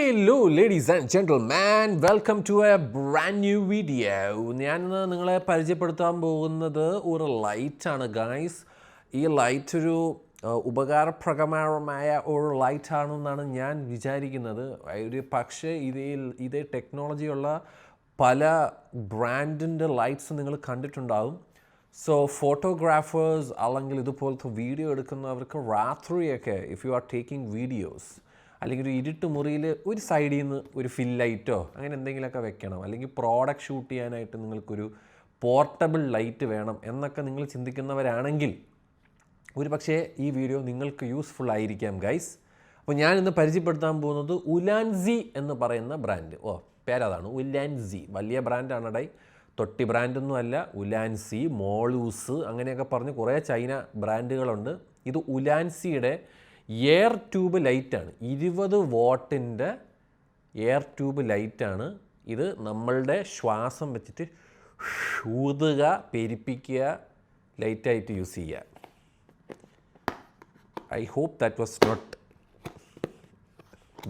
Hello ladies and gentlemen, welcome to a brand new video. ഞാൻ നിങ്ങളെ പരിചയപ്പെടുത്താൻ പോകുന്നത് ഒരു ലൈറ്റാണ് ഗൈസ്. ഈ ലൈറ്റ് ഒരു ഉപകാരപ്രദമായ ഒരു ലൈറ്റാണെന്നാണ് ഞാൻ വിചാരിക്കുന്നത്. പക്ഷേ ഇതേ ടെക്നോളജിയുള്ള പല ബ്രാൻഡിൻ്റെ ലൈറ്റ്സ് നിങ്ങൾ കണ്ടിട്ടുണ്ടാകും. സോ ഫോട്ടോഗ്രാഫേഴ്സ് അല്ലെങ്കിൽ ഇതുപോലത്തെ വീഡിയോ എടുക്കുന്നവർക്ക് രാത്രിയൊക്കെ if you are taking videos അല്ലെങ്കിൽ ഒരു ഇരുട്ട് മുറിയിൽ ഒരു സൈഡിൽ നിന്ന് ഒരു ഫിൽ ലൈറ്റോ അങ്ങനെ എന്തെങ്കിലുമൊക്കെ വെക്കണം, അല്ലെങ്കിൽ പ്രോഡക്റ്റ് ഷൂട്ട് ചെയ്യാനായിട്ട് നിങ്ങൾക്കൊരു പോർട്ടബിൾ ലൈറ്റ് വേണം എന്നൊക്കെ നിങ്ങൾ ചിന്തിക്കുന്നവരാണെങ്കിൽ ഒരു പക്ഷേ ഈ വീഡിയോ നിങ്ങൾക്ക് യൂസ്ഫുൾ ആയിരിക്കാം ഗൈസ്. അപ്പോൾ ഞാനിന്ന് പരിചയപ്പെടുത്താൻ പോകുന്നത് ഉലാൻസി എന്ന് പറയുന്ന ബ്രാൻഡ്. പേരതാണ് ഉലാൻസി. വലിയ ബ്രാൻഡാണ് തൊട്ടി ബ്രാൻഡൊന്നും അല്ല. ഉലാൻസി, മോളൂസ് അങ്ങനെയൊക്കെ പറഞ്ഞ് കുറേ ചൈന ബ്രാൻഡുകളുണ്ട്. ഇത് ഉലാൻസിയുടെ എയർ ട്യൂബ് ലൈറ്റാണ്. 20 വാട്ടിൻ്റെ എയർ ട്യൂബ് ലൈറ്റാണ് ഇത്. നമ്മളുടെ ശ്വാസം വെച്ചിട്ട് ഊതുക, പെരിപ്പിക്കുക, ലൈറ്റായിട്ട് യൂസ് ചെയ്യുക. I hope that was not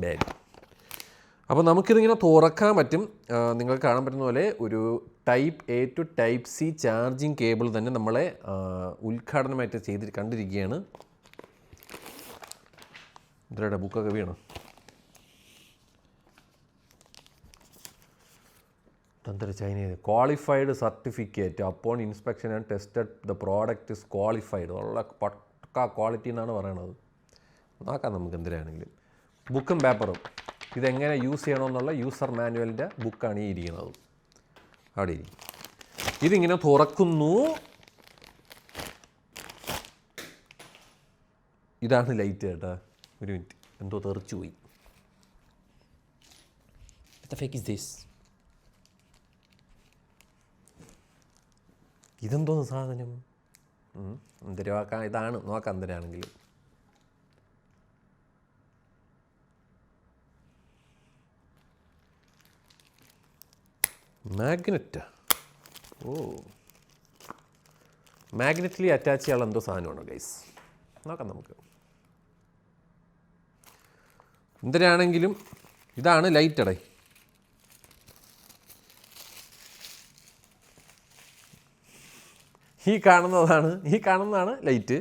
bad. അപ്പോൾ നമുക്കിതിങ്ങനെ തുറക്കാൻ പറ്റും. നിങ്ങൾക്ക് കാണാൻ പറ്റുന്ന പോലെ ഒരു type A to type C charging cable തന്നെ നമ്മളെ ഉദ്ഘാടനമായിട്ട് കണ്ടിരിക്കുകയാണ്. ഇതിലൂടെ ബുക്കൊക്കെ വീണു. തന്ത്രി ചൈനയിൽ qualified certificate upon inspection and tested the product is qualified. ഉള്ള പക്ക ക്വാളിറ്റി എന്നാണ് പറയണത്. നോക്കാം നമുക്ക് എന്തിനാണെങ്കിലും. ബുക്കും പേപ്പറും ഇതെങ്ങനെ യൂസ് ചെയ്യണമെന്നുള്ള യൂസർ മാനുവലിൻ്റെ ബുക്കാണ് ഈ ഇരിക്കുന്നത്. അവിടെ ഇരിക്കും. ഇതിങ്ങനെ തുറക്കുന്നു. ഇതാണ് ലൈറ്റ് കേട്ടോ. ഒരു മിനിറ്റ്, എന്തോ തെറിച്ചു പോയി. ഇതെന്തോ സാധനം എന്തിനാക്കാം. ഇതാണ് നോക്കാം എന്തിനാണെങ്കിലും. മാഗ്നറ്റ്. മാഗ്നറ്റിലി അറ്റാച്ച് ചെയ്യാനുള്ള എന്തോ സാധനമാണ് ഗൈസ്. നോക്കാം നമുക്ക് എന്തിനാണെങ്കിലും. ഇതാണ് ലൈറ്റ് അടേ. ഈ കാണുന്നതാണ് ലൈറ്റ്.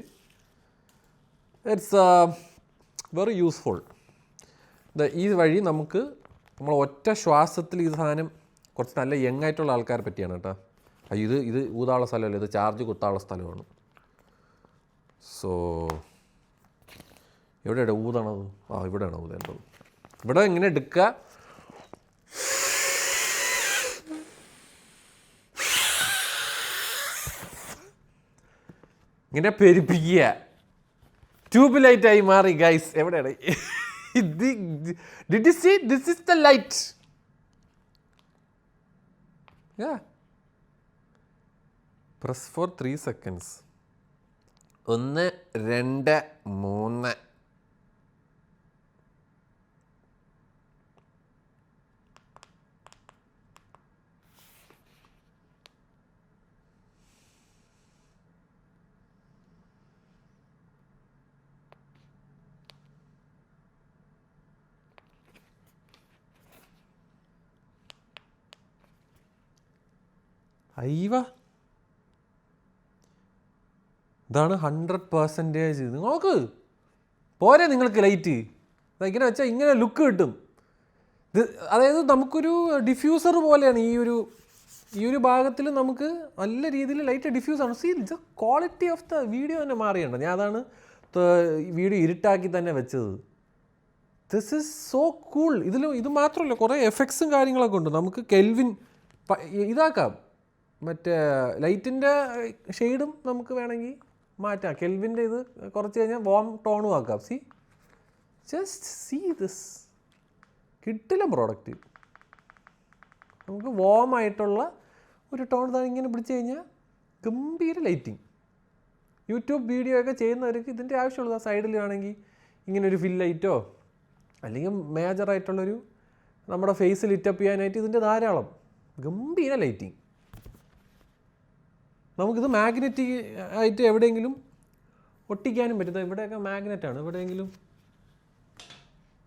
It's very useful. ഈ വഴി നമുക്ക് നമ്മൾ ഒറ്റ ശ്വാസത്തിൽ ഈ സാധനം കുറച്ച് നല്ല യങ്ങായിട്ടുള്ള ആൾക്കാരെ പറ്റിയാണ് കേട്ടോ. ഇത് ഊതാനുള്ള സ്ഥലമല്ല, ഇത് ചാർജ് കുത്താനുള്ള സ്ഥലമാണ്. സോ എവിടെയാണ് ഊതണത്? ഇവിടെയാണ് ഊതേണ്ടത്. ഇവിടെ ഇങ്ങനെ എടുക്കുക, ഇങ്ങനെ പെരിപ്പിക്കുക. ട്യൂബ് ലൈറ്റായി മാറി ഗൈസ്. എവിടെയാണ് did you see? This is the light. Press for 3 seconds. 1 2 3. ഇതാണ് 100%. നോക്ക്, പോരെ നിങ്ങൾക്ക് ലൈറ്റ്. ഇങ്ങനെ വെച്ചാൽ ഇങ്ങനെ ലുക്ക് കിട്ടും. അതായത് നമുക്കൊരു ഡിഫ്യൂസർ പോലെയാണ്. ഈ ഒരു ഭാഗത്തിൽ നമുക്ക് നല്ല രീതിയിൽ ലൈറ്റ് ഡിഫ്യൂസാണ്. See the quality of the video തന്നെ മാറിയുണ്ട്. ഞാൻ അതാണ് വീഡിയോ ഇരുട്ടാക്കി തന്നെ വെച്ചത്. This is so cool. ഇത് മാത്രമല്ല, കുറേ എഫക്ട്സും കാര്യങ്ങളൊക്കെ ഉണ്ട്. നമുക്ക് കെൽവിൻ ഇതാക്കാം. മറ്റേ ലൈറ്റിൻ്റെ ഷെയ്ഡും നമുക്ക് വേണമെങ്കിൽ മാറ്റാം. കെൽവിൻ്റെ ഇത് കുറച്ച് കഴിഞ്ഞാൽ വാം ടോണും ആക്കാം. Just see this. കിട്ടില്ല പ്രോഡക്റ്റ്. നമുക്ക് വാം ആയിട്ടുള്ള ഒരു ടോൺ ഇങ്ങനെ പിടിച്ച് കഴിഞ്ഞാൽ ഗംഭീര ലൈറ്റിങ്. യൂട്യൂബ് വീഡിയോ ഒക്കെ ചെയ്യുന്നവർക്ക് ഇതിൻ്റെ ആവശ്യമുള്ളത്. സൈഡിൽ വേണമെങ്കിൽ ഇങ്ങനെ ഒരു ഫിൽ ലൈറ്റോ അല്ലെങ്കിൽ മേജറായിട്ടുള്ളൊരു നമ്മുടെ ഫേസ് ലിറ്റപ്പ് ചെയ്യാനായിട്ട് ഇതിൻ്റെ ധാരാളം ഗംഭീര ലൈറ്റിങ്. നമുക്കിത് മാഗ്നറ്റിക് ആയിട്ട് എവിടെയെങ്കിലും ഒട്ടിക്കാനും പറ്റും. ഇവിടെയൊക്കെ മാഗ്നറ്റാണ്. എവിടെയെങ്കിലും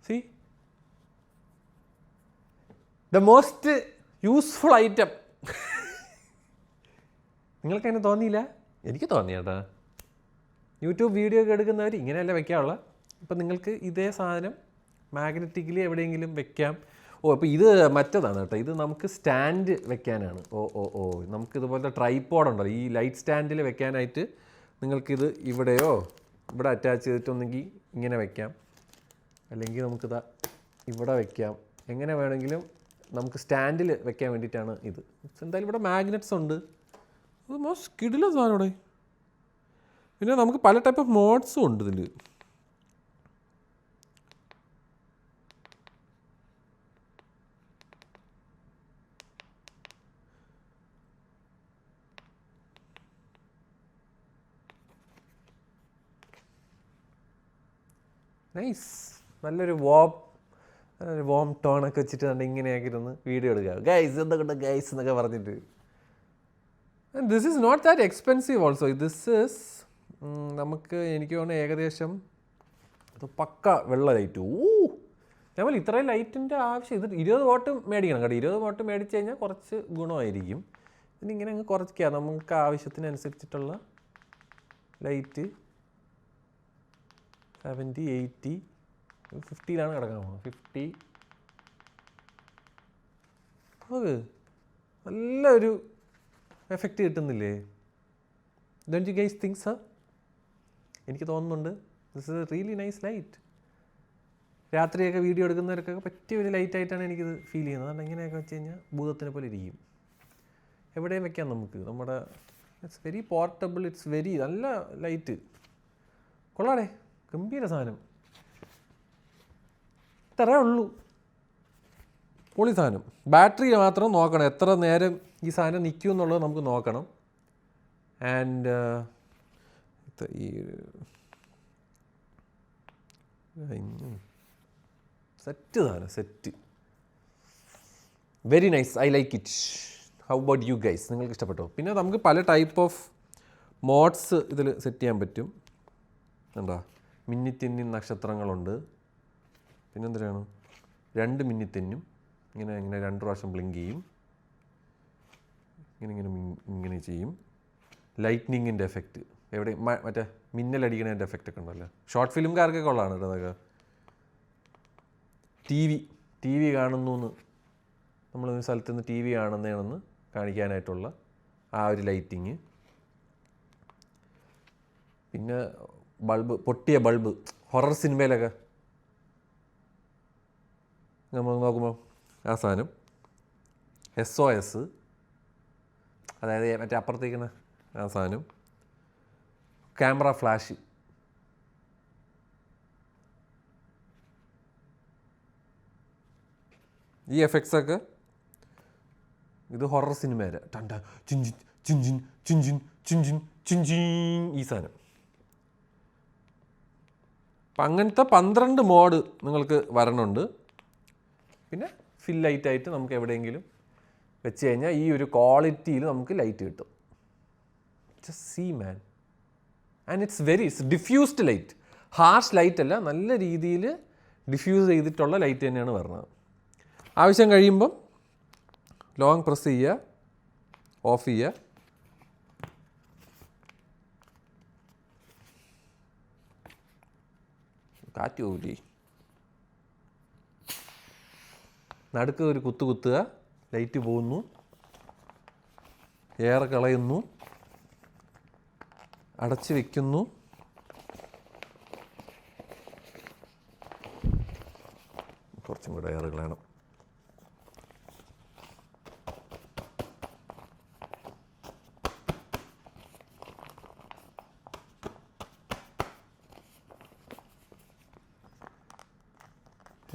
C the most useful item. നിങ്ങൾക്ക് അതിന് തോന്നിയില്ല? എനിക്ക് തോന്നി കേട്ടോ. യൂട്യൂബ് വീഡിയോ ഒക്കെ എടുക്കുന്നവർ ഇങ്ങനെയല്ല വെക്കാനുള്ള. ഇപ്പം നിങ്ങൾക്ക് ഇതേ സാധനം മാഗ്നറ്റിക്കലി എവിടെയെങ്കിലും വെക്കാം. അപ്പോൾ ഇത് മറ്റതാണ് കേട്ടോ, ഇത് നമുക്ക് സ്റ്റാൻഡ് വെക്കാനാണ്. നമുക്ക് ഇതുപോലത്തെ ട്രൈപോഡ് ഉണ്ടല്ലോ, ഈ ലൈറ്റ് സ്റ്റാൻഡിൽ വെക്കാനായിട്ട് നിങ്ങൾക്കിത് ഇവിടെയോ ഇവിടെ അറ്റാച്ച് ചെയ്തിട്ടൊന്നെങ്കിൽ ഇങ്ങനെ വെക്കാം, അല്ലെങ്കിൽ നമുക്കിതാ ഇവിടെ വെക്കാം. എങ്ങനെ വേണമെങ്കിലും നമുക്ക് സ്റ്റാൻഡിൽ വെക്കാൻ വേണ്ടിയിട്ടാണ് ഇത്. എന്തായാലും ഇവിടെ മാഗ്നറ്റ്സ് ഉണ്ട്. അത് മോസ്റ്റ് കിടില സാധനം ഇവിടെ. പിന്നെ നമുക്ക് പല ടൈപ്പ് ഓഫ് മോഡ്സും ഉണ്ട് ഇതിൽ. നൈസ്. നല്ലൊരു വോം ടോണൊക്കെ വെച്ചിട്ട് കണ്ട് ഇങ്ങനെയൊക്കെ ഇരുന്ന് വീഡിയോ എടുക്കുക. ഗൈസ് എന്തൊക്കെ ഗൈസ് എന്നൊക്കെ പറഞ്ഞിട്ട്. This is not that expensive also. This is നമുക്ക് എനിക്ക് തോന്നുന്നു ഏകദേശം അത് പക്ക വെള്ള ലൈറ്റ്. നമ്മൾ ഇത്രയും ലൈറ്റിൻ്റെ ആവശ്യം ഇത് 20 വാട്ട് മേടിക്കണം കേട്ടോ. 20 വാട്ട് മേടിച്ച് കഴിഞ്ഞാൽ കുറച്ച് ഗുണമായിരിക്കും. ഇതിനിങ്ങനെ അങ്ങ് കുറയ്ക്കുക, നമുക്ക് ആവശ്യത്തിനനുസരിച്ചിട്ടുള്ള ലൈറ്റ്. 70, 80, 50 കിടക്കാൻ പോകുന്നത്. 50 നമുക്ക് നല്ലൊരു എഫക്റ്റ് കിട്ടുന്നില്ലേ? Don't you guys think so? എനിക്ക് തോന്നുന്നുണ്ട് this is a really nice light. രാത്രിയൊക്കെ വീഡിയോ എടുക്കുന്നവർക്കൊക്കെ പറ്റിയ ഒരു ലൈറ്റായിട്ടാണ് എനിക്കിത് ഫീൽ ചെയ്യുന്നത്. അതുകൊണ്ട് ഇങ്ങനെയൊക്കെ വെച്ച് കഴിഞ്ഞാൽ ഭൂതത്തിനെ പോലെ ഇരിക്കും. എവിടെയും വെക്കാം നമുക്ക്. നമ്മുടെ it's very portable, it's very നല്ല ലൈറ്റ്. കൊള്ളാടേ, ഗംഭീര സാധനം. ഇത്രേ ഉള്ളൂ, പൊളി സാധനം. ബാറ്ററി മാത്രം നോക്കണം, എത്ര നേരം ഈ സാധനം നിൽക്കും എന്നുള്ളത് നമുക്ക് നോക്കണം. ആൻഡ് ഈ സെറ്റ് സാധനം set very nice. I like it. How about you guys? നിങ്ങൾക്ക് ഇഷ്ടപ്പെട്ടോ? പിന്നെ നമുക്ക് പല ടൈപ്പ് ഓഫ് മോഡ്സ് ഇതിൽ സെറ്റ് ചെയ്യാൻ പറ്റും. എന്താ, മിന്നിത്തെന്നിൻ നക്ഷത്രങ്ങളുണ്ട്. പിന്നെന്തിനാണ് 2 മിന്നിത്തെന്നും ഇങ്ങനെ 2 പ്രാവശ്യം ബ്ലിങ്ക് ചെയ്യും. ഇങ്ങനെ ചെയ്യും. ലൈറ്റ്നിങ്ങിൻ്റെ എഫക്റ്റ് എവിടെ, മറ്റേ മിന്നലടിക്കണതിൻ്റെ എഫക്റ്റ് ഒക്കെ ഉണ്ടല്ലോ. ഷോർട്ട് ഫിലിംകാർക്കൊക്കെ ഉള്ളതാണ് കേട്ടോ അതൊക്കെ. ടി വി കാണുന്നു എന്ന്, നമ്മളൊരു സ്ഥലത്ത് നിന്ന് TV കാണുന്നതാണെന്ന് കാണിക്കാനായിട്ടുള്ള ആ ഒരു ലൈറ്റിങ്. പിന്നെ പൊട്ടിയ ബൾബ് ഹൊറർ സിനിമയിലൊക്കെ നമ്മൾ നോക്കുമ്പോൾ ആ സാധനം. SOS, അതായത് മറ്റേ അപ്പുറത്തേക്കുന്ന ആ സാധനം. Camera flash. ഈ എഫക്ട്സൊക്കെ ഇത് ഹൊറർ സിനിമയിലെ ടണ്ട ചുഞ്ചിൻ ചുഞ്ചിൻ ചുഞ്ചിൻ ചുഞ്ചിൻ ചുഞ്ചിൻ ഈ സാധനം. അപ്പം അങ്ങനത്തെ 12 മോഡ് നിങ്ങൾക്ക് വരണുണ്ട്. പിന്നെ ഫിൽ ലൈറ്റായിട്ട് നമുക്ക് എവിടെയെങ്കിലും വെച്ച് കഴിഞ്ഞാൽ ഈ ഒരു ക്വാളിറ്റിയിൽ നമുക്ക് ലൈറ്റ് കിട്ടും. Just see man. And it's diffused light. Harsh light അല്ല, നല്ല രീതിയിൽ ഡിഫ്യൂസ് ചെയ്തിട്ടുള്ള ലൈറ്റ് തന്നെയാണ് വരുന്നത്. ആവശ്യം കഴിയുമ്പം ലോങ് പ്രസ് ചെയ്യുക, ഓഫ് ചെയ്യുക. കാറ്റ് പോവില്ലേ, നടുക്ക് ഒരു കുത്തുക, ലൈറ്റ് പോകുന്നു, എയർ കളയുന്നു, അടച്ച് വയ്ക്കുന്നു. കുറച്ചും കൂടെ എയർ കളയണം.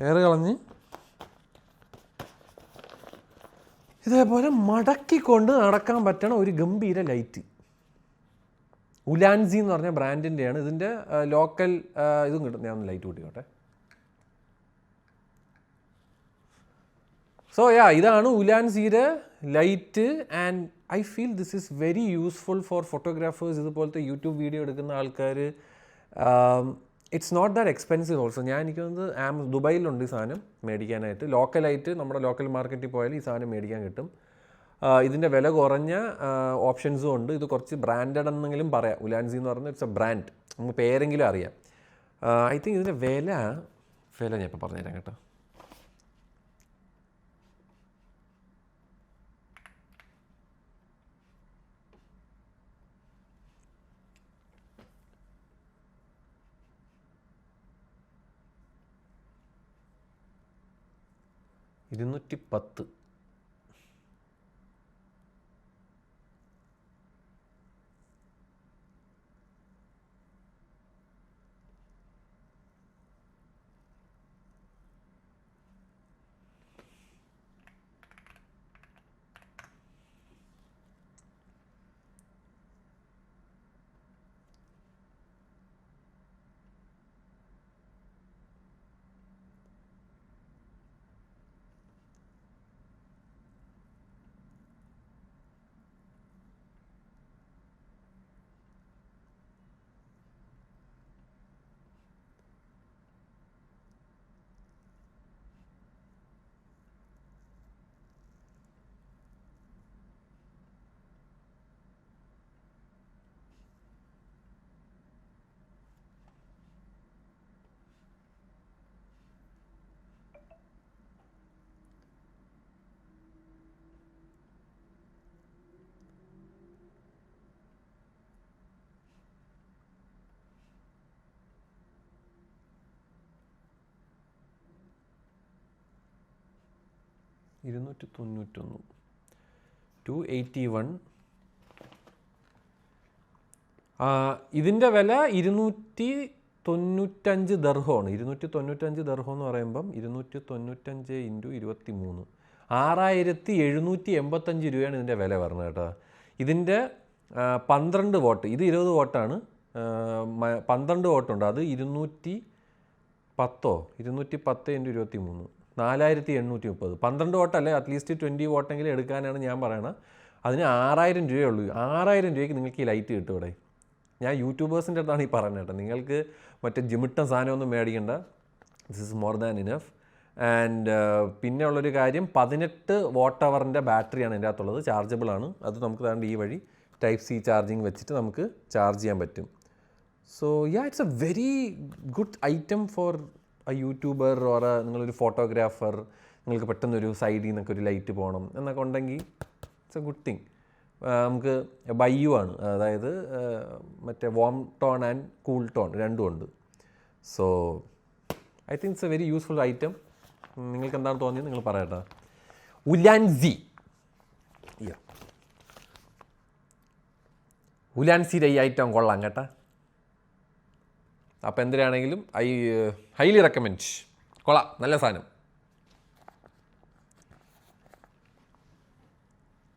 എയർ കളഞ്ഞ് ഇതേപോലെ മടക്കിക്കൊണ്ട് നടക്കാൻ പറ്റണ ഒരു ഗംഭീര ലൈറ്റ്. ഉലാൻസി എന്ന് പറഞ്ഞ ബ്രാൻഡിൻ്റെയാണ്. ഇതിൻ്റെ ലോക്കൽ ഇതും കിട്ടും. ഞാൻ ഒന്ന് ലൈറ്റ് കൂട്ടിക്കോട്ടെ. സോ ഇതാണ് ഉലാൻസിയുടെ light. And I feel this is very useful for photographers. ഇതുപോലത്തെ യൂട്യൂബ് വീഡിയോ എടുക്കുന്ന ആൾക്കാർ, it's not that expensive also. ഞാൻ എനിക്ക് തോന്നുന്നത് ദുബായിലുണ്ട് ഈ സാധനം മേടിക്കാനായിട്ട്. ലോക്കലായിട്ട് നമ്മുടെ ലോക്കൽ മാർക്കറ്റിൽ പോയാൽ ഈ സാധനം മേടിക്കാൻ കിട്ടും. ഇതിൻ്റെ വില കുറഞ്ഞ ഓപ്ഷൻസും ഉണ്ട്. ഇത് കുറച്ച് ബ്രാൻഡഡ് എന്നെങ്കിലും പറയാം. ഉലാൻസി എന്ന് പറഞ്ഞാൽ ഇറ്റ്സ് എ ബ്രാൻഡ്, നമുക്ക് പേരെങ്കിലും അറിയാം. ഐ തിങ്ക് ഇതിൻ്റെ വില ഞാൻ ഇപ്പോൾ പറഞ്ഞുതരാം കേട്ടോ. $210. $281. ഇതിൻ്റെ വില 295 ദർഹമാണ്. 295 ദർഹം എന്ന് പറയുമ്പം 295 × 23 $6,785 രൂപയാണ് ഇതിൻ്റെ വില വരുന്നത് കേട്ടോ. ഇതിൻ്റെ 12 വാട്ട്, ഇത് 20 വാട്ടാണ്. 12 വാട്ടുണ്ട്. അത് 210 × 23 $4,830. 12 വാട്ടല്ലേ, അറ്റ്ലീസ്റ്റ് 20 വാട്ടെങ്കിലും എടുക്കാനാണ് ഞാൻ പറയണത്. അതിന് 6,000 രൂപയേ ഉള്ളൂ. 6,000 രൂപയ്ക്ക് നിങ്ങൾക്ക് ഈ ലൈറ്റ് കിട്ടും ഇവിടെ. ഞാൻ യൂട്യൂബേഴ്സിൻ്റെ അടുത്താണ് ഈ പറയുന്നത് കേട്ടോ. നിങ്ങൾക്ക് മറ്റേ ജിമിട്ട സാധനമൊന്നും മേടിക്കണ്ട. This is more than enough. And പിന്നെ ഉള്ളൊരു കാര്യം, 18 വാട്ട് അവറിൻ്റെ ബാറ്ററിയാണ് ഇതിൻ്റെ അകത്തുള്ളത്. ചാർജബിൾ ആണ്. അത് നമുക്ക് താണ്ട് ഈ വഴി Type-C ചാർജിങ് വെച്ചിട്ട് നമുക്ക് ചാർജ് ചെയ്യാൻ പറ്റും. So it's a very good item for a YouTuber or നിങ്ങളൊരു ഫോട്ടോഗ്രാഫർ. നിങ്ങൾക്ക് പെട്ടെന്നൊരു സൈഡിൽ നിന്നൊക്കെ ഒരു ലൈറ്റ് പോകണം എന്നൊക്കെ ഉണ്ടെങ്കിൽ ഇറ്റ്സ് എ ഗുഡ് തിങ്. നമുക്ക് ബയ്യു ആണ്, അതായത് മറ്റേ warm tone and cool tone രണ്ടും ഉണ്ട്. So I think it's a very useful item. നിങ്ങൾക്ക് എന്താണ് തോന്നിയത് നിങ്ങൾ പറയട്ടെ. ഉലാൻസിയുടെ ഈ ഐറ്റം കൊള്ളാം കേട്ടോ. അപ്പോൾ എന്തിനാണെങ്കിലും ഹൈലി റെക്കമെൻഡ്. കൊള്ളാം, നല്ല സാധനം.